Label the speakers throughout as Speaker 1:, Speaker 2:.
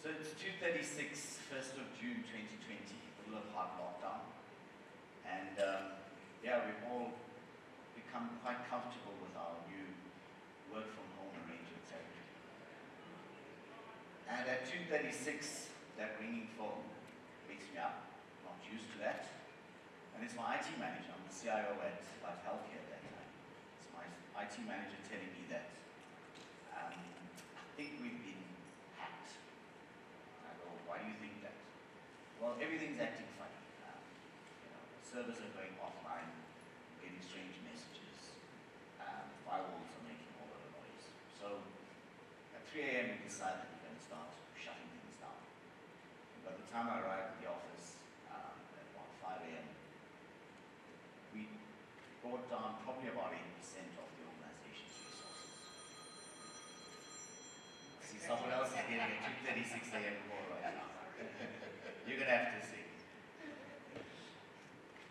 Speaker 1: So it's 2:36, 1st of June 2020, middle of hard lockdown. And yeah, we've all become quite comfortable with our new work from home arrangements. And at 2:36, that ringing phone wakes me up. I'm not used to that. And it's my IT manager. I'm the CIO at Life Healthcare at that time. It's my IT manager telling me that I think we've been hacked. I go, why do you think that? Well, everything's acting funny. Servers are going offline, getting strange messages, firewalls are making all of the noise. So at 3 a.m. we decided we're going to start shutting things down. And by the time I arrived at the office at about 5 a.m., we brought down probably about 8% of the organization's resources. See, someone else is getting a 2:36 a.m. call right now. You're going to have to see.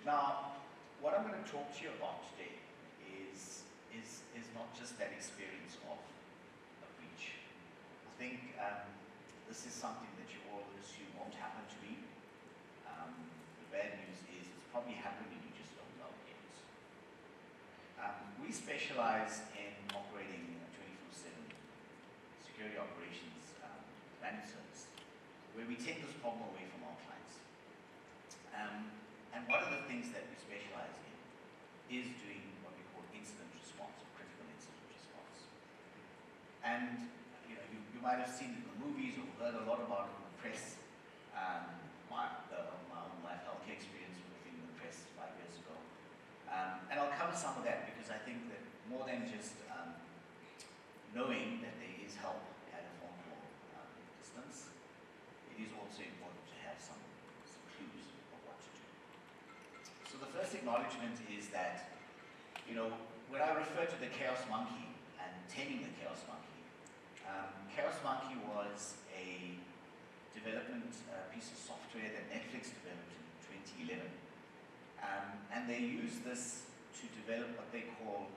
Speaker 1: Now, what I'm going to talk to you about today is not just that experience of a breach. I think this is something that you all assume won't happen to me. The bad news is it's probably happened and you just don't know yet. We specialize in operating 24/7 security operations managed service, where we take this problem away from our clients. And one of the things that we specialize in is doing what we call incident response, or critical incident response. And you might have seen it in the movies or heard a lot about it in the press. My own life healthcare experience within the press 5 years ago. And I'll cover some of that because I think that more than just knowing that there is help at a phone call distance, it is also important to have some clues of what to do. So the first acknowledgement is that, when I refer to the Chaos Monkey and taming the Chaos Monkey, Chaos Monkey was a development piece of software that Netflix developed in 2011. And they used this to develop what they call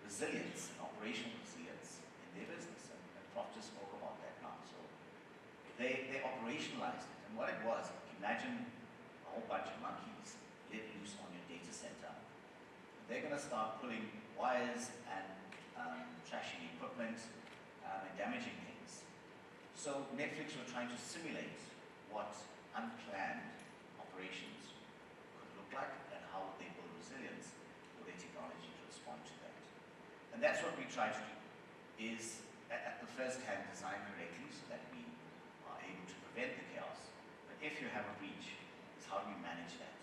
Speaker 1: resilience, and operational resilience in their business. And Prof just spoke about that now. So they operationalized it. And what it was, imagine a whole bunch of monkeys let loose on your data center. They're going to start pulling wires and trashing equipment and damaging things. So Netflix were trying to simulate what unplanned operations could look like and how would they build resilience for their technology to respond to that. And that's what we try to do, is at the first hand design correctly so that we are able to prevent the chaos. But if you have a breach, is how do we manage that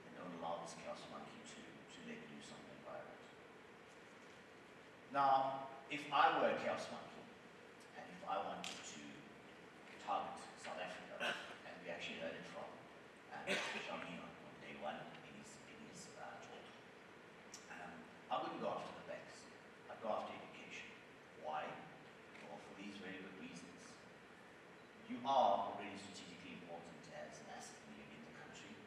Speaker 1: and don't allow this chaos monkey to let loose on the environment. Now, if I were a chaos monkey, and if I wanted to target South Africa, and we actually heard it from Johnny on day one in his talk, I wouldn't go after the banks. I'd go after education. Why? Well, for these very good reasons. You are already strategically important as an asset leader in the country.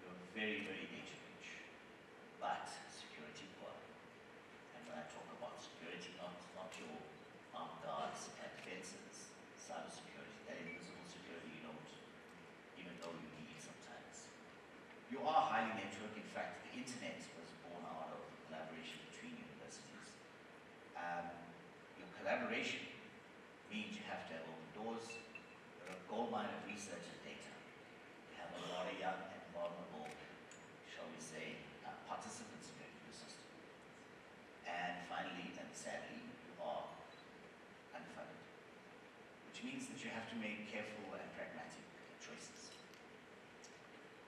Speaker 1: You're very, very data rich, but security poor. And when I talk about security, not your armed guards and fences, cybersecurity, that invisible security you don't even know you need sometimes. You are highly networked. In fact, the internet was born out of collaboration between universities. Your collaboration means you have to have open doors. You're a goldmine of research and data. You have a lot of young and vulnerable, shall we say, participants in your system. And finally, and sadly, you are unfunded, which means that you have to make careful and pragmatic choices.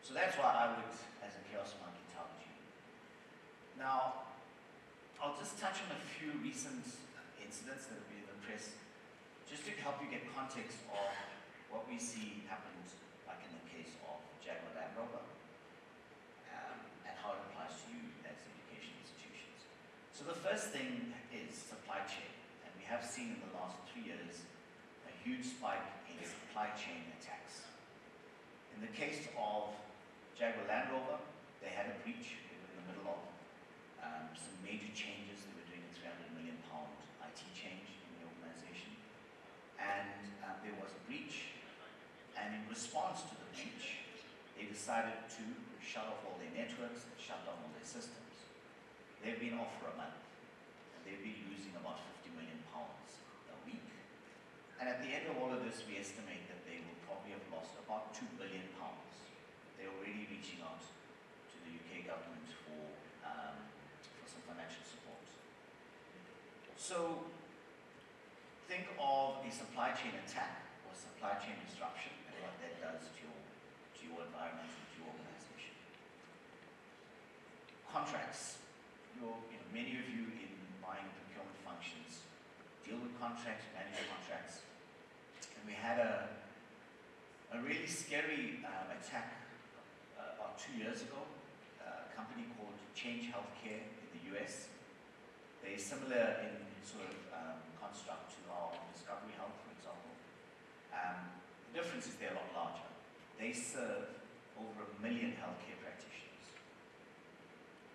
Speaker 1: So that's why I would, as a chaos monkey, target you. Now, I'll just touch on a few recent incidents that have been in the press, just to help you get context of what we see happened, like in the case of Jaguar Land Rover, and how it applies to you as education institutions. So the first thing is supply chain, and we have seen in the last 3 years a huge spike in supply chain attacks. In the case of Jaguar Land Rover, they had a breach. They were in the middle of some major changes. They were doing a £300 million IT change in the organization. And there was a breach. response to the breach, they decided to shut off all their networks and shut down all their systems. They've been off for a month, and they've been losing about £50 million a week. And at the end of all of this, we estimate that they will probably have lost about £2 billion. They're already reaching out to the UK government for some financial support. So think of a supply chain attack or supply chain disruption and what that does to your environment and to your organization. Contracts. Many of you in buying procurement functions deal with contracts, manage contracts. And we had a really scary attack about 2 years ago. A company called Change Healthcare in the US. They're similar in sort of construct to our Discovery Health, for example. The difference is they're a lot larger. They serve over 1 million healthcare practitioners.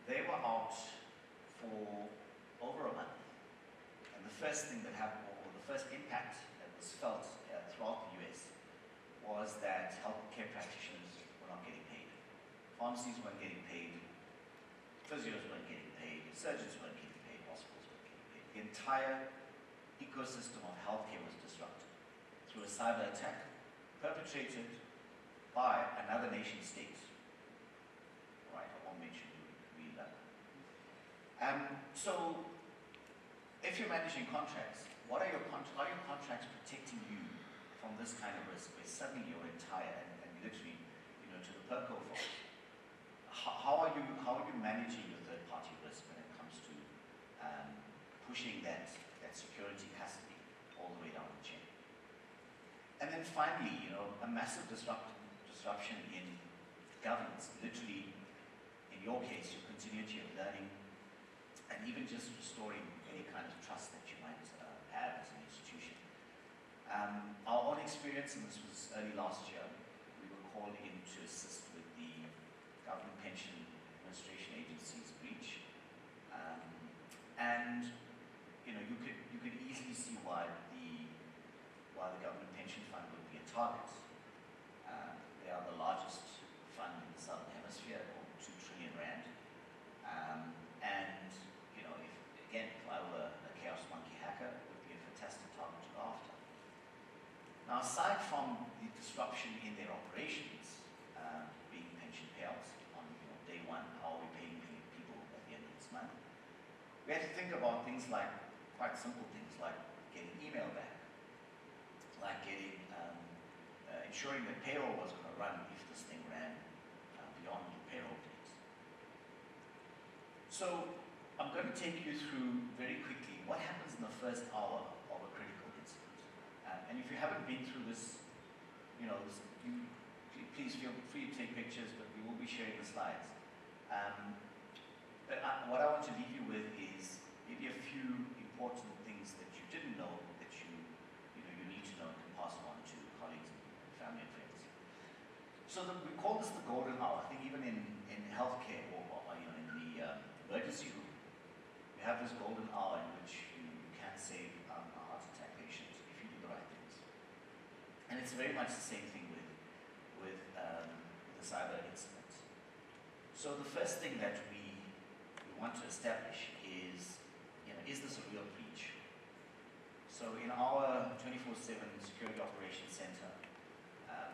Speaker 1: They were out for over a month. And the first thing that happened, or the first impact that was felt throughout the US, was that healthcare practitioners were not getting paid. Pharmacies weren't getting paid, physios weren't getting paid, surgeons weren't getting paid, hospitals weren't getting paid. The entire ecosystem of healthcare was disrupted through a cyber attack perpetrated by another nation state. Right, I won't mention who we love. So, if you're managing contracts, are your contracts protecting you from this kind of risk, where suddenly you're entire and literally, to the PURCON folks? How are you managing your third-party risk when it comes to pushing that security custody all the way down the chain? And then finally, a massive disruption in governance. Literally, in your case, your continuity of learning, and even just restoring any kind of trust that you might have as an institution. Our own experience, and this was early last year, we were called in to assist with the Government Pension Administration Agency's breach. And you could easily see why the Government Pension Fund would be a target. They are the largest fund in the Southern Hemisphere, over 2 trillion rand. And if I were a Chaos Monkey hacker, it would be a fantastic target to go after. Now, aside from the disruption in their operations, being pension payouts on day one, how are we paying people at the end of this month? We had to think about things like, quite simple things like getting email back, like getting, ensuring that payroll was going to run if this thing ran beyond the payroll dates. So, I'm going to take you through very quickly what happens in the first hour of a critical incident. And if you haven't been through this, please feel free to take pictures, but we will be sharing the slides. But what I want to leave you with is maybe a few important things that you didn't know that you need to know and can pass on to colleagues and family and friends. So we call this the golden hour. I think even in healthcare or in the emergency room, we have this golden hour in which you can save a heart attack patient if you do the right things. And it's very much the same thing with the cyber incident. So the first thing that we want to establish is this a real breach? So in our 24/7 Security Operations Center,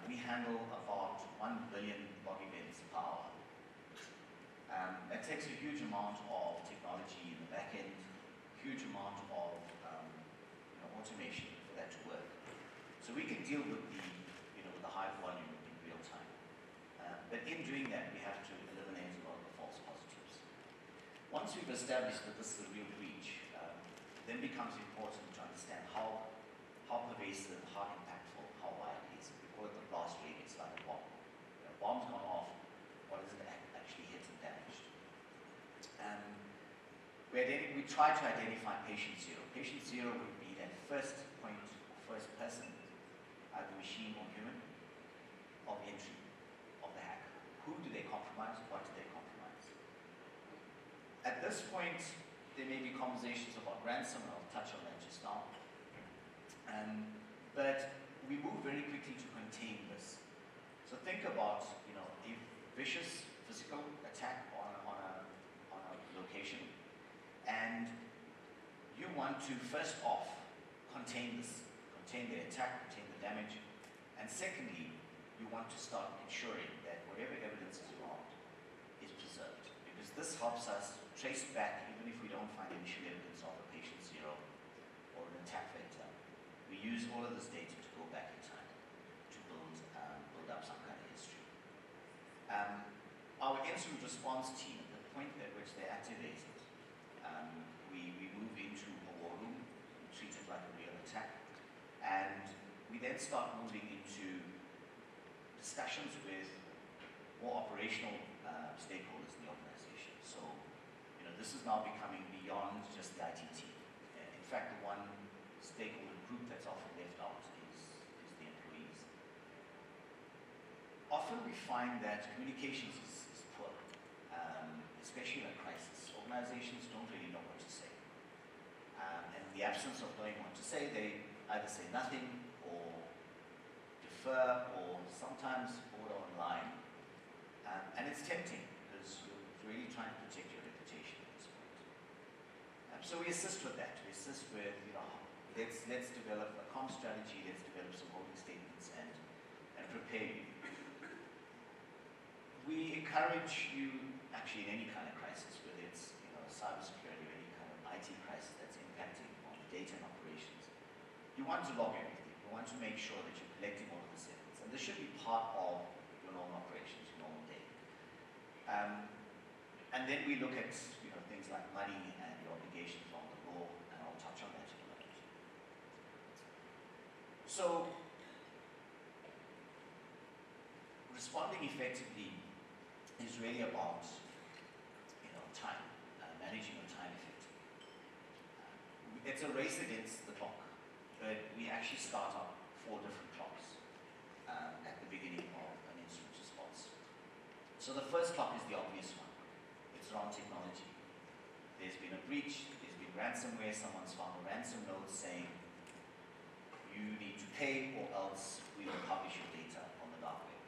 Speaker 1: we handle about 1 billion log events per hour. That takes a huge amount of technology in the back end, huge amount of automation for that to work. So we can deal with the high volume in real time. But in doing that, we have to eliminate a lot of the false positives. Once we've established that this is a real breach, then becomes important to understand how pervasive, how impactful, how wide it is. We call it the blast radius, like a bomb. A bomb's gone off, what is it actually hit and damaged? We try to identify patient zero. Patient zero would be that first point, first person, either machine or human, of entry of the hacker. Who do they compromise? What do they compromise? At this point, there may be conversations about ransom, and I'll touch on that just now. But we move very quickly to contain this think about, you know, a vicious physical attack on a location, and you want to first off contain the attack, contain the damage, and secondly, you want to start ensuring that whatever evidence is involved is preserved, because this helps us trace back, even if we don't find initial evidence of a patient zero or an attack vector. We use all of this data to go back in time to build up some kind of history. Our incident response team, at the point at which they're activated, we move into a war room, we treat it like a real attack, and we then start moving into discussions with more operational stakeholders in the organization. So, you know, this is now becoming beyond just the IT team. In fact, the one stakeholder group that's often left out is the employees. Often we find that communications is poor, especially in a crisis. Organizations don't really know what to say. And in the absence of knowing what to say, they either say nothing or defer or sometimes border on line. And it's tempting because you're really trying to protect your reputation at this point. So we assist with that. We assist with, you know, let's develop a comm strategy, let's develop some holding statements and prepare you. We encourage you, actually in any kind of crisis, whether it's, you know, cybersecurity or any kind of IT crisis that's impacting on data and operations, you want to log everything. You want to make sure that you're collecting all of this evidence. And this should be part of your normal operations, your normal day. And then we look at, you know, things like money and your obligations on the law, and I'll touch on that in a minute. So, responding effectively is really about, you know, time, managing your time effectively. It's a race against the clock, but we actually start up 4 different clocks at the beginning of an incident response. So the first clock is the obvious one. It's around technology. There's been a breach, there's been ransomware, someone's found a ransom note saying you need to pay or else we will publish your data on the dark web.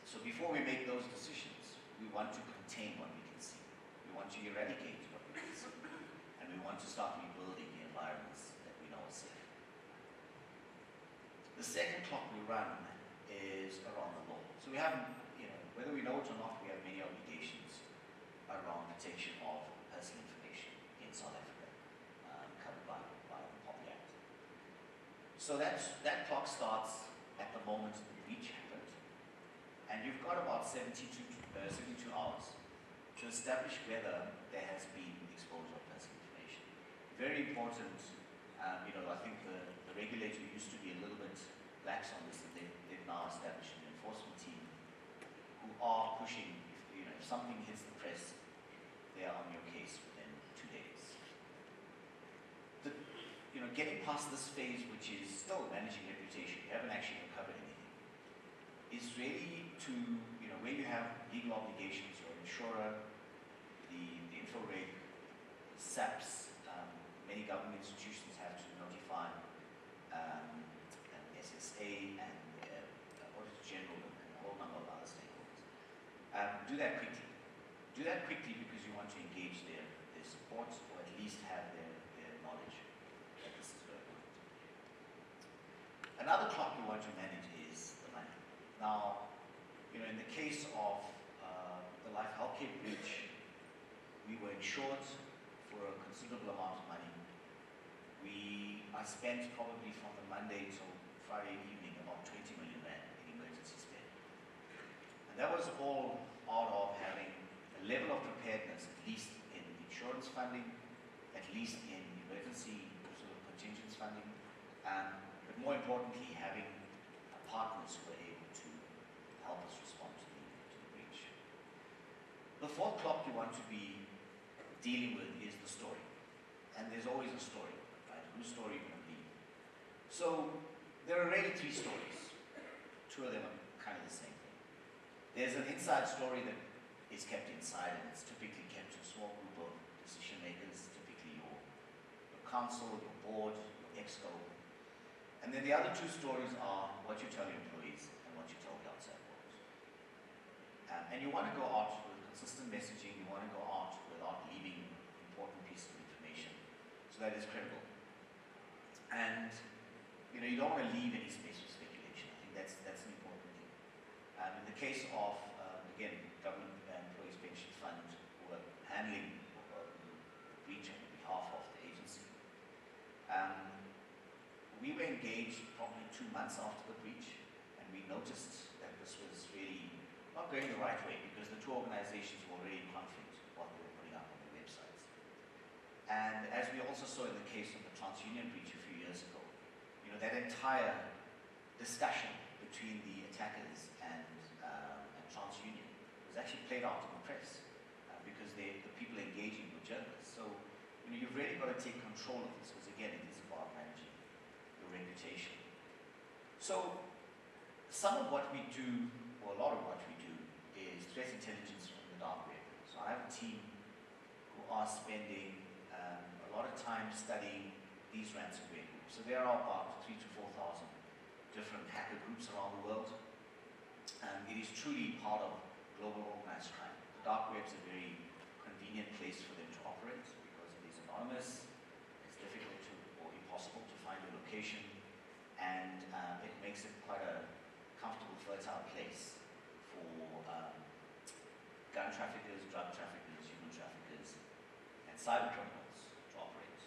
Speaker 1: So before we make those decisions, we want to contain what we can see. We want to eradicate what we can see. And we want to start rebuilding the environments that we know are safe. The second clock we run is around the law. So we have, you know, whether we know it or not, we have many obligations around protection of personal information in South Africa, covered by the POPI Act. So that clock starts at the moment the breach happened, and you've got about 72 hours to establish whether there has been exposure of personal information. Very important, you know, I think the regulator used to be a little bit lax on this, and they've now established an enforcement team who are pushing, if something hits the press, they are on your case within 2 days. Getting past this phase, which is still managing reputation, you haven't actually recovered anything, is really to, where you have legal obligations, your insurer, the InfoReg, SAPs, many government institutions have to notify an SSA and Auditor General and a whole number of other stakeholders. Do that quickly. Do that quickly because you want to engage their support, or at least have their knowledge that this is going on. Another clock we want to manage is the money. Now, in the case of the Life Healthcare breach, we were insured for a considerable amount of money. I spent probably from the Monday till Friday evening about 20 million rand in emergency spend. And that was all out of having a level of preparedness, at least in insurance funding, at least in emergency sort of contingent funding, but more importantly, having partners who were able to help us respond to the breach. The fourth clock you want to be dealing with is the story. And there's always a story, right? Whose story are you going to believe? So there are really 3 stories. 2 of them are kind of the same thing. There's an inside story that is kept inside, and it's typically kept to a small group of decision makers, typically your council, your board, your exco. And And then the other two stories are what you tell your employees and what you tell the outside world. And you want to go out with consistent messaging, you want to go out without leaving important pieces of information. So that is critical. And you don't want to leave any space for speculation. I think that's an important thing. In the case of, again, government employees pension fund who are handling breach on behalf of the agency, we were engaged probably 2 months after the breach, and we noticed that this was really not going the right way because the two organizations were already in conflict with what they were putting up on their websites. And as we also saw in the case of the TransUnion breach a few years ago, that entire discussion between the attackers and TransUnion was actually played out in the press because the people engaging were journalists. So you've really got to take control of this because again, it is about managing your reputation. So some of what we do, or a lot of what we do, is threat intelligence from the dark web. So I have a team who are spending a lot of time studying these ransomware groups. So there are about 3,000 to 4,000 different hacker groups around the world. It is truly part of global organized crime. The dark web is a very convenient place for them to operate because it is anonymous, it's difficult to, or impossible to find a location, and it makes it quite a comfortable, fertile place for gun traffickers, drug traffickers, human traffickers, and cyber criminals to operate.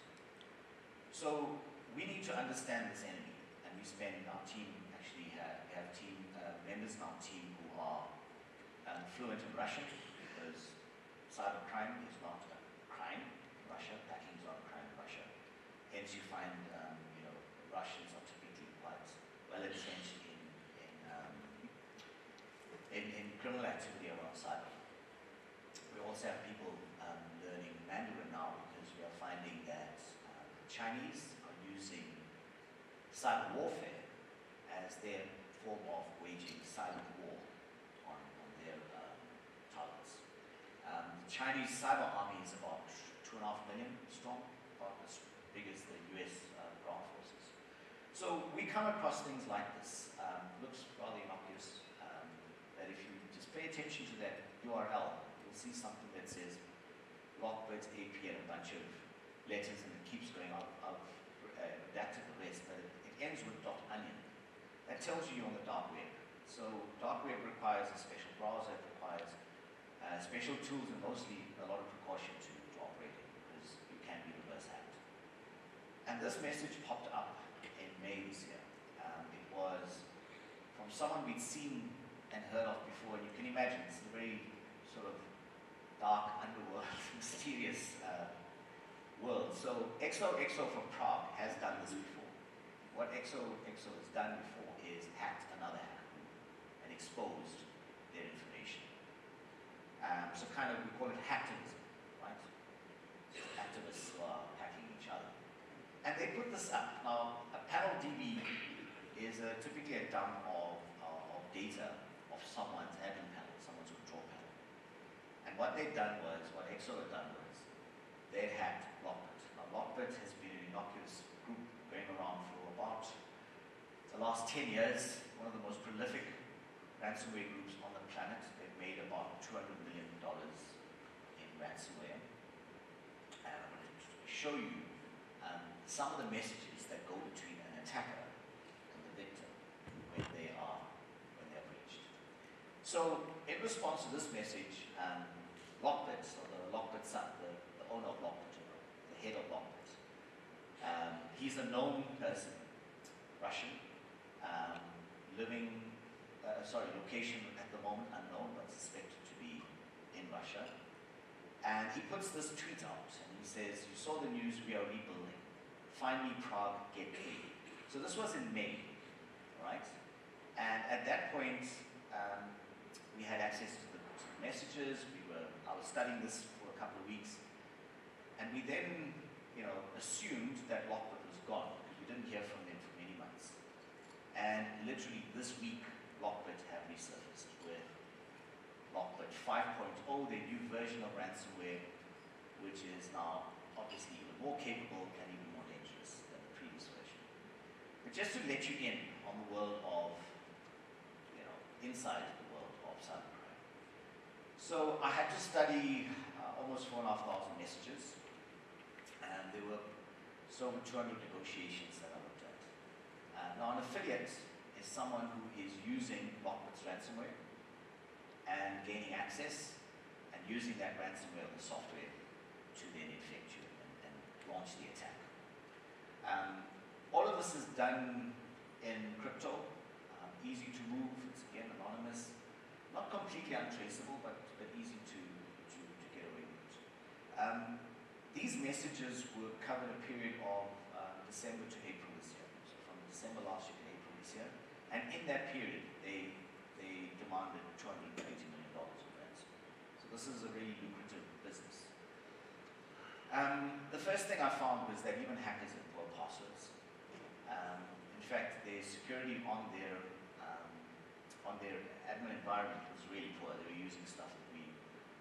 Speaker 1: So we need to understand this enemy, and we spend our team, actually we have team members in our team who are fluent in Russian because cybercrime is not a crime in Russia, hacking is not a crime in Russia. Hence you find Russians are typically quite well entrenched in criminal activity around cyber. We also have people learning Mandarin now because we are finding that Chinese are using cyber warfare as their form of waging cyber war on their targets. The Chinese cyber army is about 2.5 million strong, about as big as the US ground forces. So we come across things like this. Looks rather innocuous, that if you just pay attention to that URL, you'll see something that says Lockbit AP and a bunch of letters, and it keeps going out redacted the rest, but it ends with .onion. That tells you you're on the dark web. So dark web requires a special browser, it requires special tools, and mostly a lot of precaution to operate in because you can be reverse hacked. And this message popped up in May this year. It was from someone we'd seen and heard of before, and you can imagine it's a very sort of dark underworld, mysterious world. So XOXO from Prague has done this before. What XOXO has done before is hacked another hacker group and exposed their information. So kind of, we call it hacktivism, right? So activists who are hacking each other. And they put this up. Now, a panel DB is typically a dump of data of someone's admin panel, someone's control panel. And what they've done was, what XO had done was, they hacked Lockbit. Now, Lockbit has been an innocuous group going around for about the last 10 years, one of the most prolific ransomware groups on the planet. They've made about $200 million in ransomware. And I'm going to show you some of the messages that go between an attacker and the victim when they're breached. So in response to this message, Lockbit, so the owner of Lockbit, the head of Lockbit, he's a known person, Russian, location at the moment unknown, but suspected to be in Russia. And he puts this tweet out, and he says, "You saw the news, we are rebuilding. Find me Prague, get paid." So this was in May, right? And at that point, we had access to the messages. I was studying this for a couple of weeks, and we then, assumed that Lockbit was gone because we didn't hear from them for many months. And literally this week, Lockbit have resurfaced with Lockbit 5.0, their new version of ransomware, which is now obviously even more capable and even more dangerous than the previous version. The But just to let you in on the world of, inside the world of cybercrime. So I had to study almost 4,500 messages, and there were over 200 negotiations that I looked at. Now, an affiliate is someone who is using Lockbit's ransomware and gaining access and using that ransomware or the software to then infect you and launch the attack. All of this is done in crypto, easy to move, it's again anonymous, not completely untraceable, but easy to get away with. These messages were covered a period of December to April this year. So from December last year to April this year. And in that period, they demanded $220 million of ransom. So this is a really lucrative business. The first thing I found was that even hackers had poor passwords. In fact, their security on their admin environment was really poor. They were using stuff that we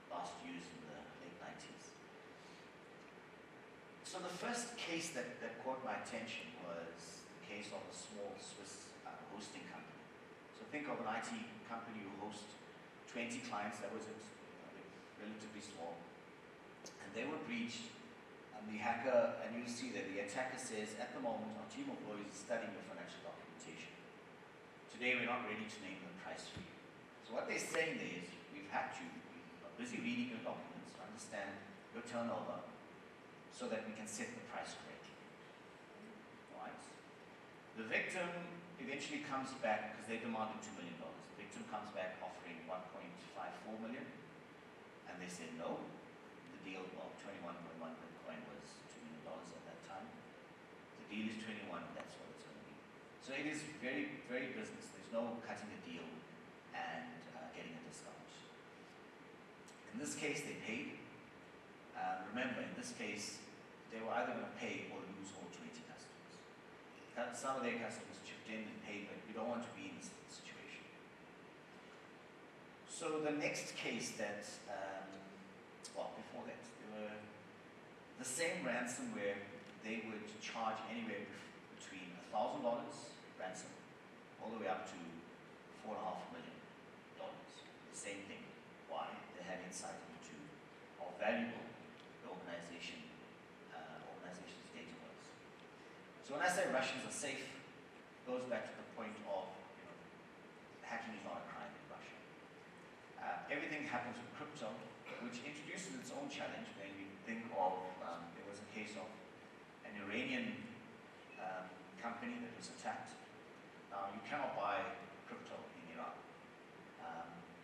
Speaker 1: last used in the late 90s. So the first case that caught my attention was the case of a small Swiss hosting company. So think of an IT company who hosts 20 clients. That was it, relatively small. And they were breached. And the hacker, and you'll see that the attacker says, at the moment, our team of lawyers is studying your financial documentation. Today, we're not ready to name the price for you. So what they're saying there is, we are busy reading your documents to understand your turnover, so that we can set the price correctly. Right? The victim eventually comes back, because they demanded $2 million. The victim comes back offering $1.54 million, and they said no. The deal, well, 21.1 Bitcoin was $2 million at that time. The deal is 21, that's what it's going to be. So it is very, very business. There's no cutting a deal and getting a discount. In this case, they paid. Remember, in this case, they were either going to pay or lose all 20 customers. Some of their customers chipped in and paid, but you don't want to be in this situation. So the next case that, before that, there were the same ransomware. They would charge anywhere between $1,000 ransom all the way up to $4.5 million. The same thing. Why? They had insight into how valuable the organization's data was. So when I say Russians are safe, it goes back to the point of, hacking is not a crime in Russia. Everything happens with crypto, which introduces its own challenge. When you think of, there was a case of an Iranian company that was attacked. Now, you cannot buy crypto in Iran.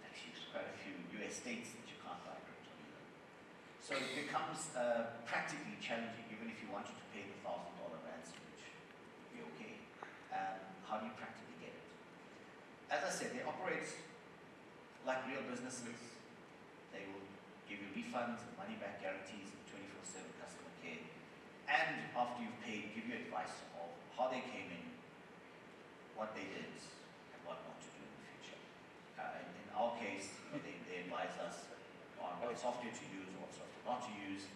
Speaker 1: Actually, there's quite a few US states that you can't buy crypto either. So it becomes practically challenging, even if you wanted to pay the $1,000 ransom, which would be okay. How do you practically get it? As I said, they operate like real businesses. They will give you refunds and money-back guarantees and 24/7 customer care. And after you've paid, give you advice of how they came in, what they did, and what not to do in the future. In our case, they advise us on what software to use, what software not to use,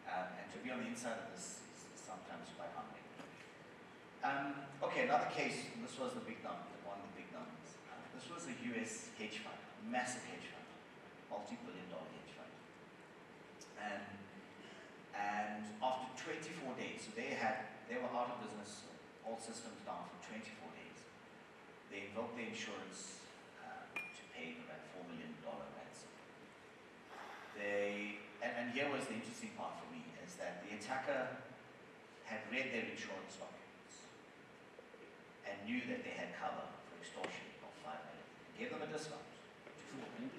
Speaker 1: and to be on the inside of this is sometimes quite humbling. Okay, another case, and this was the big number, one of the big numbers. This was a US hedge fund, a massive hedge fund, multi-billion-dollar hedge fund. And after 24 days, so they were out of business, all systems down for 24 days. They invoked the insurance to pay about $4 million ransom. And here was the interesting part for me, is that the attacker had read their insurance documents and knew that they had cover for extortion of $5 million. Gave them a discount to $4 million.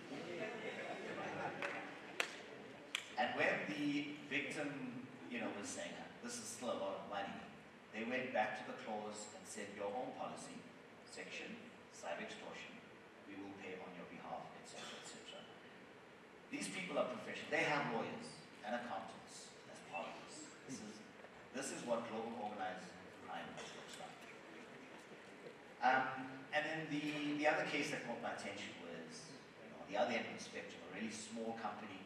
Speaker 1: And when the victim, was saying, this is still a lot of money, they went back to the clause and said, your own policy, section, cyber extortion, we will pay on your behalf, etc., etc. These people are professional. They have lawyers and accountants as part of this. This is what global organized crime looks like. And then the other case that caught my attention was, on the other end of the spectrum, a really small company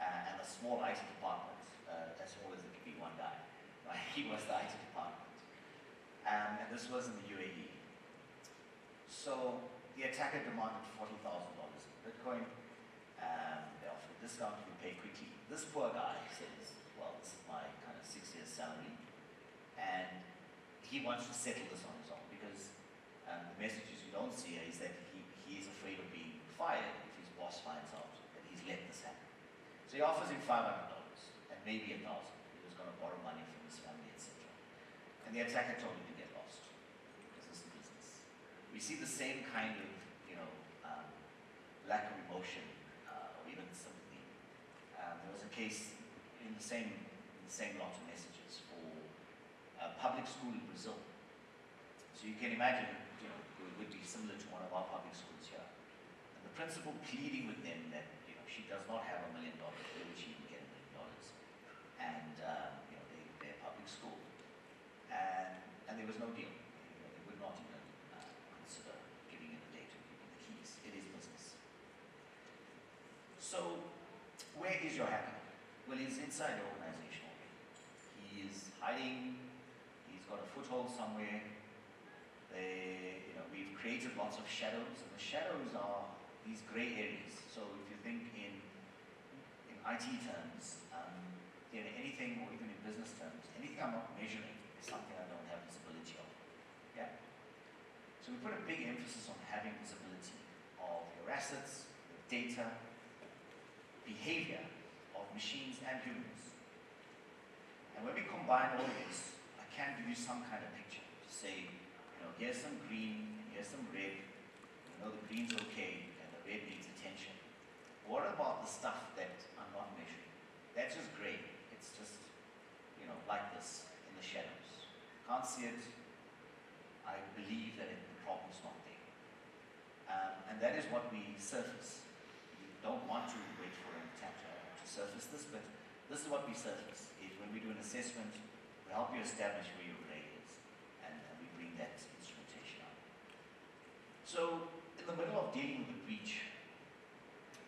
Speaker 1: and a small IT department, as small as it could be, one guy. He was the IT department. and this was in the UAE. So the attacker demanded $40,000 in Bitcoin. They offered a discount if you pay quickly. This poor guy says, well, this is my kind of 6 years salary, and he wants to settle this on his own because the messages you don't see is that he is afraid of being fired if his boss finds out that he's let this happen. So he offers him $500 and maybe $1,000. He was going to borrow money from his family, etc. And the attacker told him to get lost. Business is business. We see the same kind of, lack of emotion or even sympathy. There was a case in the same lot of messages for a public school in Brazil. So you can imagine, it would be similar to one of our public schools here. And the principal pleading with them that, she does not have $1 million, where would she even get $1 million? And, they're a public school. And there was no deal. They would not even consider giving you the data, giving you the keys. It is business. So, where is your hacker? Well, he's inside the organization already. He is hiding. He's got a foothold somewhere. We've created lots of shadows, and the shadows are these gray areas. So if you think in IT terms, anything, or even in business terms, anything I'm not measuring is something I don't have visibility of. Yeah? So we put a big emphasis on having visibility of your assets, your data, behavior of machines and humans. And when we combine all of this, I can give you some kind of picture to say, here's some green, here's some red. The green's okay, and the red needs attention. What about the stuff that I'm not measuring? That's just gray. It's just, like this in the shadows. Can't see it. I believe that the problem's not there. And that is what we surface. We don't want to wait for an attack to surface this, but this is what we surface. When we do an assessment, we help you establish where your gray is, and we bring that instrumentation out. So, in the middle of dealing with the breach,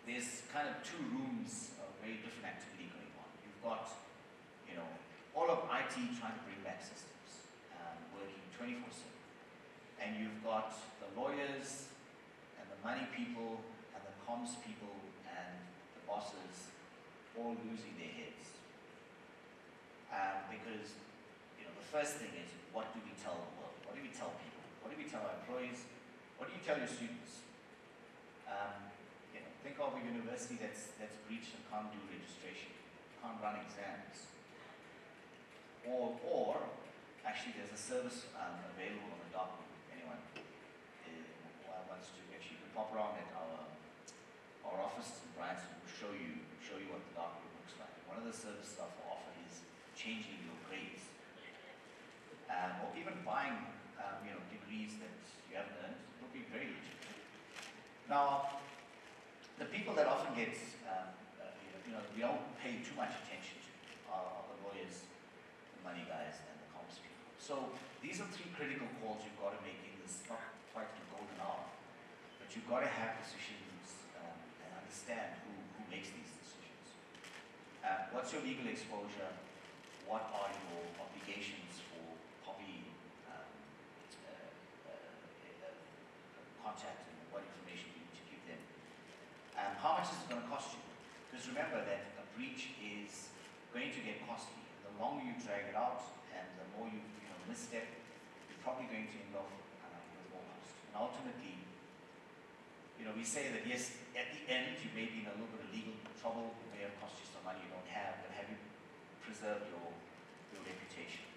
Speaker 1: there's kind of two rooms of very different activity going on. You've got, all of IT trying to bring back systems, working 24/7. And you've got the lawyers and the money people and the comms people and the bosses all losing their heads. Because, the first thing is, what do we tell the world? What do we tell people? What do we tell our employees? What do you tell your students? Think of a university that's breached and can't do registration, can't run exams. Or actually there's a service available on the dark web. Anyone wants to actually pop around at our office in Brighton, will show you what the dark web looks like. One of the services I offer is changing your grades, or even buying degrees that you haven't earned. It will be very legit. Now, the people that often get we don't pay too much attention to are the lawyers, the money guys, and the comms people. So these are three critical calls you've got to make in this, not quite the golden hour, but you've got to have decisions and understand who makes these decisions. What's your legal exposure? What are your obligations for copy contact, and what information you need to give them? How much is it going to cost you? Because remember that a breach is going to get costly. The longer you drag it out and the more you misstep, you're probably going to end up with more cost. And ultimately, we say that yes, at the end you may be in a little bit of legal trouble, it may have cost you some money you don't have, but have you preserved your reputation?